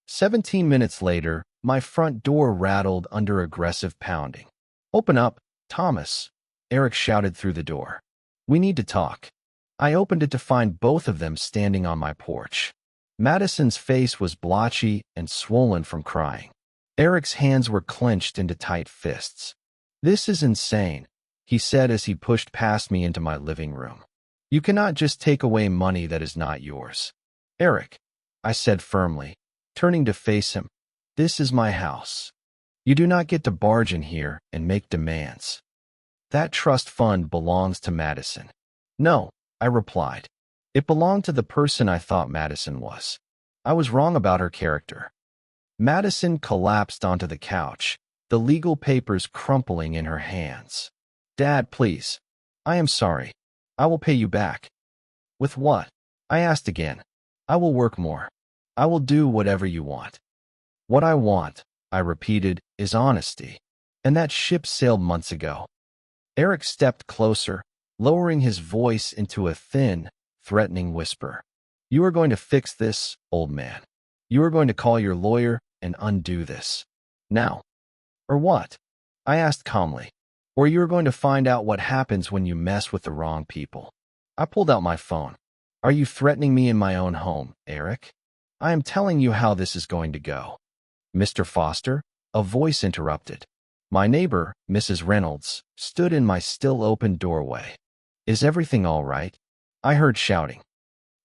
17 minutes later, my front door rattled under aggressive pounding. "Open up, Thomas," Eric shouted through the door. "We need to talk." I opened it to find both of them standing on my porch. Madison's face was blotchy and swollen from crying. Eric's hands were clenched into tight fists. "This is insane," he said as he pushed past me into my living room. "You cannot just take away money that is not yours." "Eric," I said firmly, turning to face him, "this is my house. You do not get to barge in here and make demands. That trust fund belongs to Madison." "No," I replied. "It belonged to the person I thought Madison was. I was wrong about her character." Madison collapsed onto the couch, the legal papers crumpling in her hands. "Dad, please. I am sorry. I will pay you back." "With what?" I asked again. "I will work more. I will do whatever you want." "What I want," I repeated, "is honesty. And that ship sailed months ago." Eric stepped closer, lowering his voice into a thin, threatening whisper. "You are going to fix this, old man. You are going to call your lawyer and undo this. Now." "Or what?" I asked calmly. "Or you are going to find out what happens when you mess with the wrong people." I pulled out my phone. "Are you threatening me in my own home, Eric? I am telling you how this is going to go." "Mr. Foster," a voice interrupted. My neighbor, Mrs. Reynolds, stood in my still-open doorway. "Is everything all right?" I heard shouting.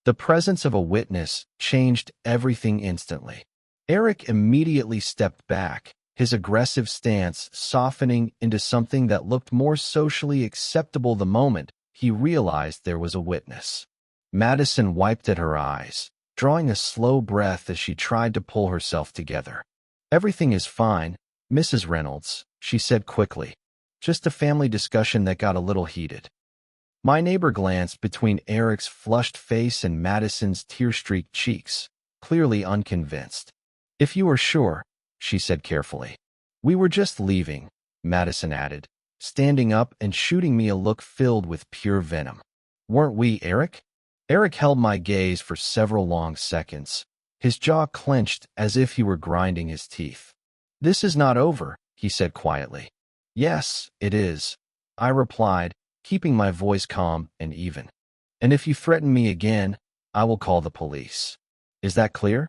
The presence of a witness changed everything instantly. Eric immediately stepped back, his aggressive stance softening into something that looked more socially acceptable the moment he realized there was a witness. Madison wiped at her eyes, drawing a slow breath as she tried to pull herself together. "Everything is fine, Mrs. Reynolds," she said quickly. "Just a family discussion that got a little heated." My neighbor glanced between Eric's flushed face and Madison's tear-streaked cheeks, clearly unconvinced. "If you are sure," she said carefully. "We were just leaving," Madison added, standing up and shooting me a look filled with pure venom. "Weren't we, Eric?" Eric held my gaze for several long seconds, his jaw clenched as if he were grinding his teeth. "This is not over," he said quietly. "Yes, it is," I replied, keeping my voice calm and even. "And if you threaten me again, I will call the police. Is that clear?"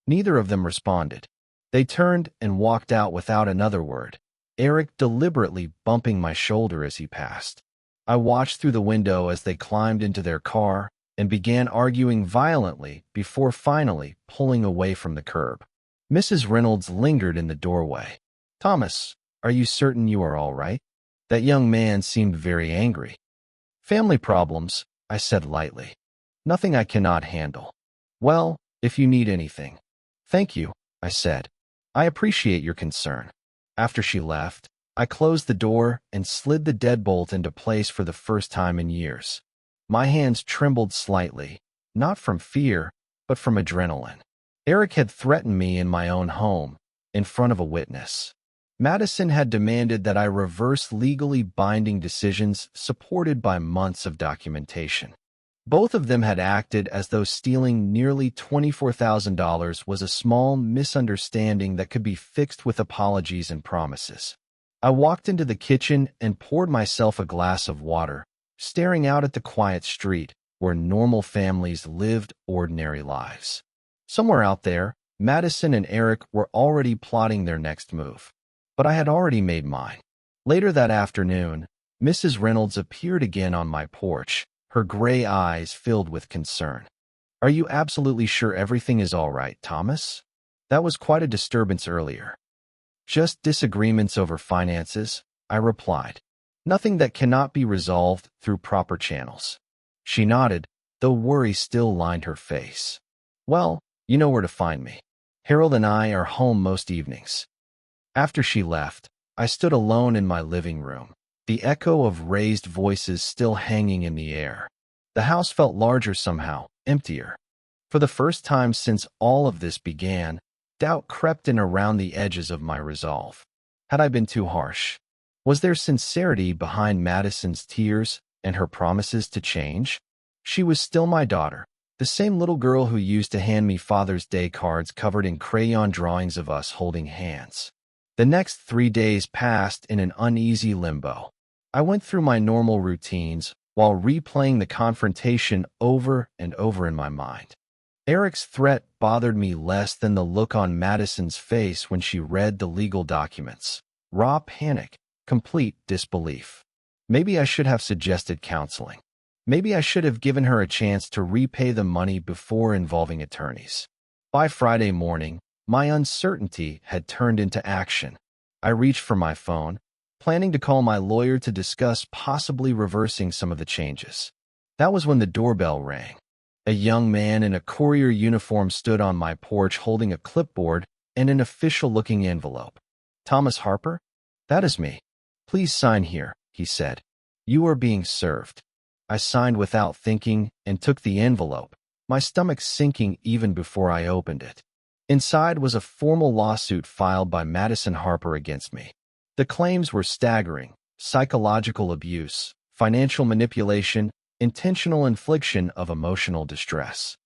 Neither of them responded. They turned and walked out without another word, Eric deliberately bumping my shoulder as he passed. I watched through the window as they climbed into their car and began arguing violently before finally pulling away from the curb. Mrs. Reynolds lingered in the doorway. "Thomas, are you certain you are all right?" That young man seemed very angry. "Family problems," I said lightly. "Nothing I cannot handle." "Well, if you need anything." "Thank you," I said. "I appreciate your concern." After she left, I closed the door and slid the deadbolt into place for the first time in years. My hands trembled slightly, not from fear, but from adrenaline. Eric had threatened me in my own home, in front of a witness. Madison had demanded that I reverse legally binding decisions supported by months of documentation. Both of them had acted as though stealing nearly $24,000 was a small misunderstanding that could be fixed with apologies and promises. I walked into the kitchen and poured myself a glass of water, staring out at the quiet street where normal families lived ordinary lives. Somewhere out there, Madison and Eric were already plotting their next move. But I had already made mine. Later that afternoon, Mrs. Reynolds appeared again on my porch, her gray eyes filled with concern. "Are you absolutely sure everything is all right, Thomas? That was quite a disturbance earlier." "Just disagreements over finances," I replied. "Nothing that cannot be resolved through proper channels." She nodded, though worry still lined her face. "Well, you know where to find me. Harold and I are home most evenings." After she left, I stood alone in my living room, the echo of raised voices still hanging in the air. The house felt larger somehow, emptier. For the first time since all of this began, doubt crept in around the edges of my resolve. Had I been too harsh? Was there sincerity behind Madison's tears and her promises to change? She was still my daughter, the same little girl who used to hand me Father's Day cards covered in crayon drawings of us holding hands. The next 3 days passed in an uneasy limbo. I went through my normal routines while replaying the confrontation over and over in my mind. Eric's threat bothered me less than the look on Madison's face when she read the legal documents. Raw panic, complete disbelief. Maybe I should have suggested counseling. Maybe I should have given her a chance to repay the money before involving attorneys. By Friday morning, my uncertainty had turned into action. I reached for my phone, planning to call my lawyer to discuss possibly reversing some of the changes. That was when the doorbell rang. A young man in a courier uniform stood on my porch holding a clipboard and an official-looking envelope. "Thomas Harper? That is me. Please sign here," he said. "You are being served." I signed without thinking and took the envelope, my stomach sinking even before I opened it. Inside was a formal lawsuit filed by Madison Harper against me. The claims were staggering: psychological abuse, financial manipulation, intentional infliction of emotional distress.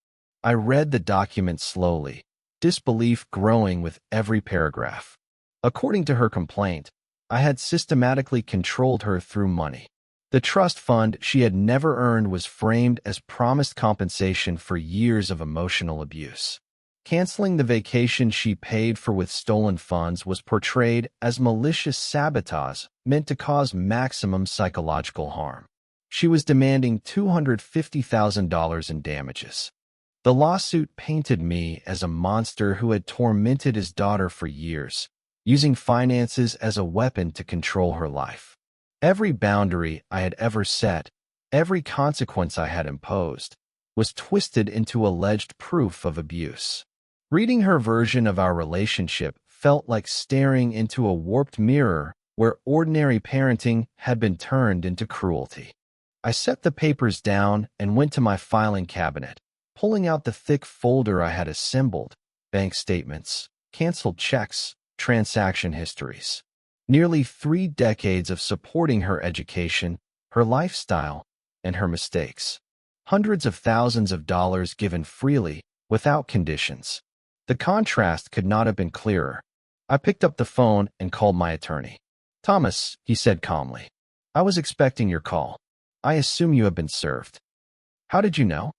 I read the document slowly, disbelief growing with every paragraph. According to her complaint, I had systematically controlled her through money. The trust fund she had never earned was framed as promised compensation for years of emotional abuse. Canceling the vacation she paid for with stolen funds was portrayed as malicious sabotage meant to cause maximum psychological harm. She was demanding $250,000 in damages. The lawsuit painted me as a monster who had tormented his daughter for years, using finances as a weapon to control her life. Every boundary I had ever set, every consequence I had imposed, was twisted into alleged proof of abuse. Reading her version of our relationship felt like staring into a warped mirror where ordinary parenting had been turned into cruelty. I set the papers down and went to my filing cabinet, pulling out the thick folder I had assembled: bank statements, canceled checks, transaction histories. Nearly 3 decades of supporting her education, her lifestyle, and her mistakes. Hundreds of thousands of dollars given freely, without conditions. The contrast could not have been clearer. I picked up the phone and called my attorney. "Thomas," he said calmly, "I was expecting your call. I assume you have been served." "How did you know?"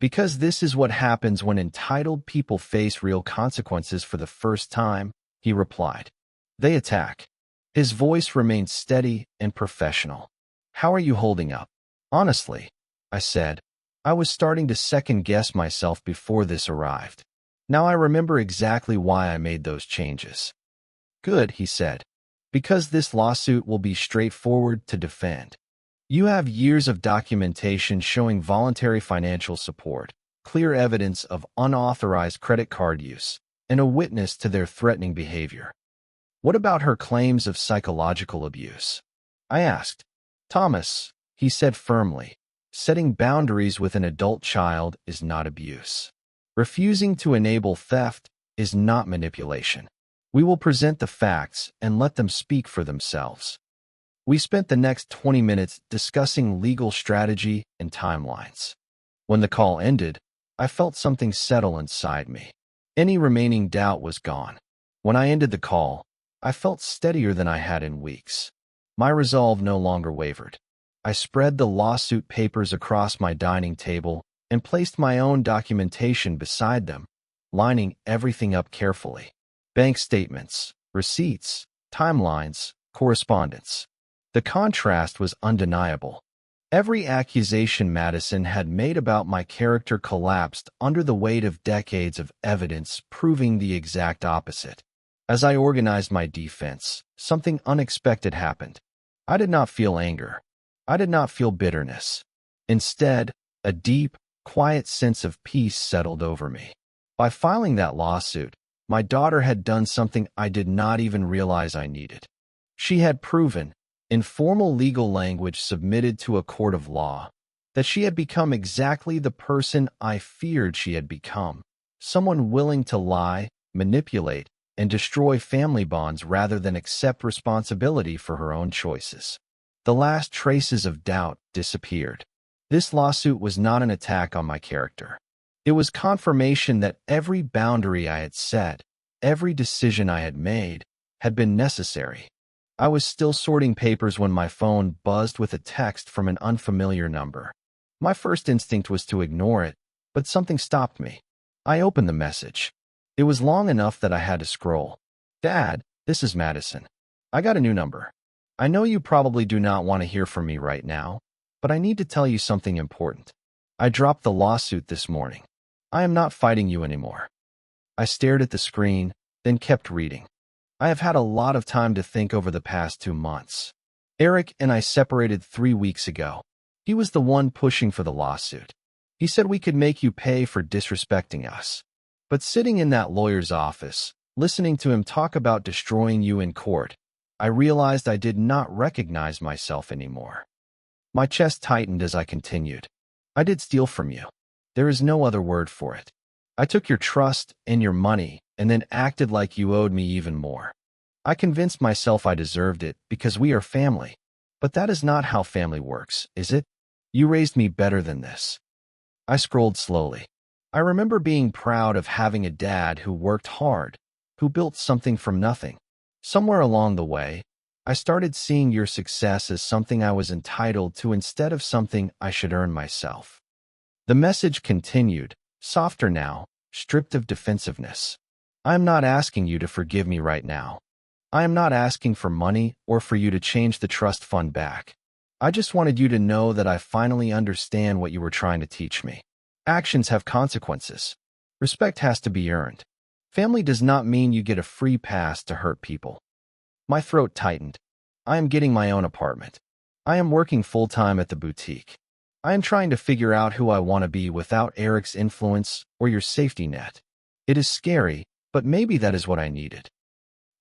"Because this is what happens when entitled people face real consequences for the first time," he replied. "They attack." His voice remained steady and professional. How are you holding up? Honestly, I said. I was starting to second-guess myself before this arrived. Now I remember exactly why I made those changes. Good, he said. Because this lawsuit will be straightforward to defend. You have years of documentation showing voluntary financial support, clear evidence of unauthorized credit card use, and a witness to their threatening behavior. What about her claims of psychological abuse? I asked. Thomas, he said firmly, setting boundaries with an adult child is not abuse. Refusing to enable theft is not manipulation. We will present the facts and let them speak for themselves. We spent the next 20 minutes discussing legal strategy and timelines. When the call ended, I felt something settle inside me. Any remaining doubt was gone. When I ended the call, I felt steadier than I had in weeks. My resolve no longer wavered. I spread the lawsuit papers across my dining table and placed my own documentation beside them, lining everything up carefully. Bank statements, receipts, timelines, correspondence. The contrast was undeniable. Every accusation Madison had made about my character collapsed under the weight of decades of evidence proving the exact opposite. As I organized my defense, something unexpected happened. I did not feel anger. I did not feel bitterness. Instead, a deep, quiet sense of peace settled over me. By filing that lawsuit, my daughter had done something I did not even realize I needed. She had proven, in formal legal language submitted to a court of law, that she had become exactly the person I feared she had become, someone willing to lie, manipulate, and destroy family bonds rather than accept responsibility for her own choices. The last traces of doubt disappeared. This lawsuit was not an attack on my character. It was confirmation that every boundary I had set, every decision I had made, had been necessary. I was still sorting papers when my phone buzzed with a text from an unfamiliar number. My first instinct was to ignore it, but something stopped me. I opened the message. It was long enough that I had to scroll. Dad, this is Madison. I got a new number. I know you probably do not want to hear from me right now, but I need to tell you something important. I dropped the lawsuit this morning. I am not fighting you anymore. I stared at the screen, then kept reading. I have had a lot of time to think over the past 2 months. Eric and I separated 3 weeks ago. He was the one pushing for the lawsuit. He said we could make you pay for disrespecting us. But sitting in that lawyer's office, listening to him talk about destroying you in court, I realized I did not recognize myself anymore. My chest tightened as I continued. I did steal from you. There is no other word for it. I took your trust and your money and then acted like you owed me even more. I convinced myself I deserved it because we are family. But that is not how family works, is it? You raised me better than this. I scrolled slowly. I remember being proud of having a dad who worked hard, who built something from nothing. Somewhere along the way, I started seeing your success as something I was entitled to instead of something I should earn myself. The message continued, softer now, stripped of defensiveness. I am not asking you to forgive me right now. I am not asking for money or for you to change the trust fund back. I just wanted you to know that I finally understand what you were trying to teach me. Actions have consequences. Respect has to be earned. Family does not mean you get a free pass to hurt people. My throat tightened. I am getting my own apartment. I am working full-time at the boutique. I am trying to figure out who I want to be without Eric's influence or your safety net. It is scary, but maybe that is what I needed.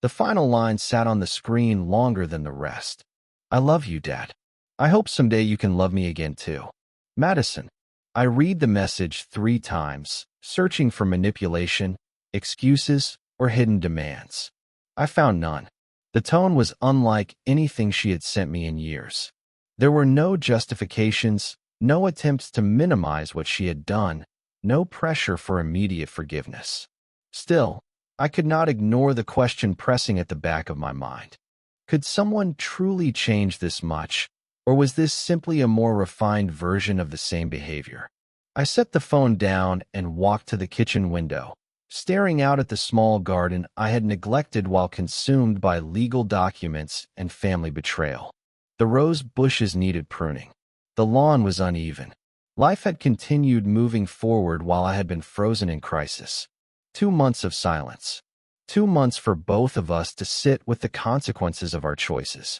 The final line sat on the screen longer than the rest. I love you, Dad. I hope someday you can love me again too. Madison. I read the message 3 times, searching for manipulation, excuses, or hidden demands. I found none. The tone was unlike anything she had sent me in years. There were no justifications, no attempts to minimize what she had done, no pressure for immediate forgiveness. Still, I could not ignore the question pressing at the back of my mind. Could someone truly change this much, or was this simply a more refined version of the same behavior? I set the phone down and walked to the kitchen window, staring out at the small garden I had neglected while consumed by legal documents and family betrayal. The rose bushes needed pruning. The lawn was uneven. Life had continued moving forward while I had been frozen in crisis. 2 months of silence. 2 months for both of us to sit with the consequences of our choices.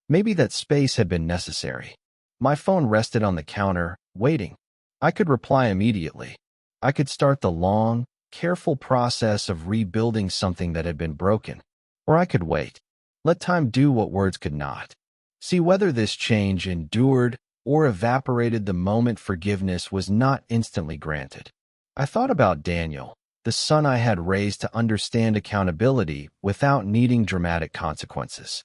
Maybe that space had been necessary. My phone rested on the counter, waiting. I could reply immediately. I could start the long, careful process of rebuilding something that had been broken. Or I could wait. Let time do what words could not. See whether this change endured or evaporated the moment forgiveness was not instantly granted. I thought about Daniel, the son I had raised to understand accountability without needing dramatic consequences.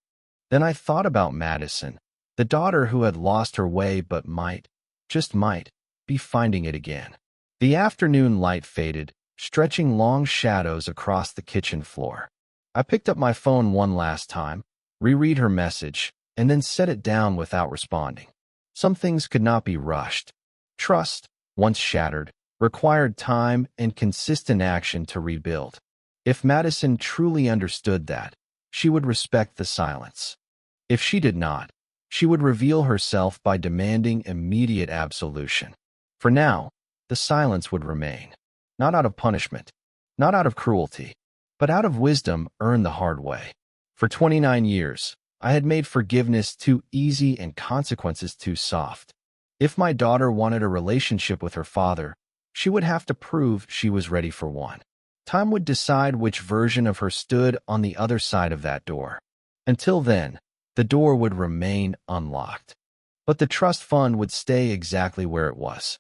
Then I thought about Madison, the daughter who had lost her way but might, just might, be finding it again. The afternoon light faded, stretching long shadows across the kitchen floor. I picked up my phone one last time, reread her message, and then set it down without responding. Some things could not be rushed. Trust, once shattered, required time and consistent action to rebuild. If Madison truly understood that, she would respect the silence. If she did not, she would reveal herself by demanding immediate absolution. For now, the silence would remain, not out of punishment, not out of cruelty, but out of wisdom earned the hard way. For 29 years, I had made forgiveness too easy and consequences too soft. If my daughter wanted a relationship with her father, she would have to prove she was ready for one. Time would decide which version of her stood on the other side of that door. Until then, the door would remain unlocked. But the trust fund would stay exactly where it was.